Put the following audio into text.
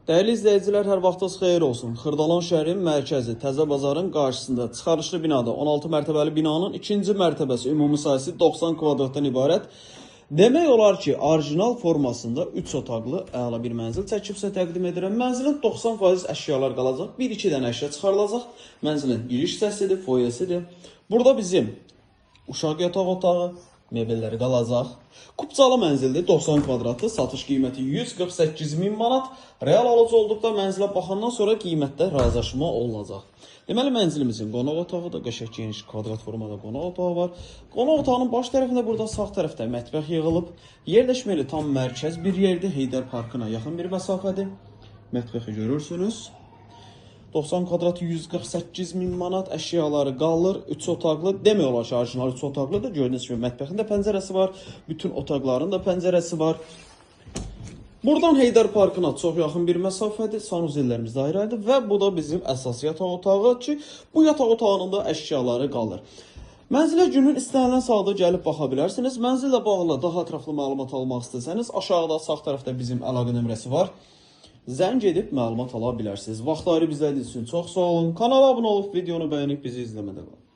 Dəyərli izləyicilər, hər vaxtınız xeyir olsun. Xırdalan şəhərin mərkəzi Təzə Bazarın qarşısında çıxarışlı binada 16 mərtəbəli binanın ikinci mərtəbəsi ümumi sayısı 90 kvadratdan ibarət. Demək olar ki, orijinal formasında 3 otaqlı əla bir mənzil çəkibsə təqdim edirəm. Mənzilin 90% əşyalar qalacaq, 1-2 dənə əşya çıxarılacaq. Mənzilin giriş hissəsidir, foyesidir. Burada bizim uşaq yataq otağı, mebelləri qalacaq. Kupçalı mənzildir, 90 kvadratlı, satış qiyməti 148.000 manat. Real alıcı olduqda mənzilə baxandan sonra qiymətdə razılaşma olunacaq. Deməli, mənzilimizin qonaq otağı da qəşəng geniş kvadrat formada qonaq otağı var. Qonaq otağının baş tərəfində burada sağ tərəfdə mətbəx yığılıb. Yerləşməli tam mərkəz bir yerdir, Heydər Parkına yaxın bir məsafədir. Mətbəxi görürsünüz. 90 kvadrat 148.000 manat, əşyaları qalır, 3 otaqlı, demək olar ki, orijinal 3 otaqlıdır. Gördüyünüz kimi mətbəxin də pəncərəsi var, bütün otaqların da pəncərəsi var. Buradan Heydər Parkına çox yaxın bir məsafədir, sanuzellərimiz də ayrı-ayrıdır və bu da bizim əsas yataq otağı ki, bu yataq otağının da əşyaları qalır. Mənzilə günün istənilən saatda gəlib baxa bilərsiniz. Mənzillə bağlı daha ətraflı məlumat almaq istəsəniz, aşağıda sağ tərəfdə bizim əlaqə nömrəsi var. Zəng edib məlumat ala bilərsiniz. Vaxtları bizə için çox sağ olun. Kanala abunə olub, videonu bəyənib bizi izləmədə qalın.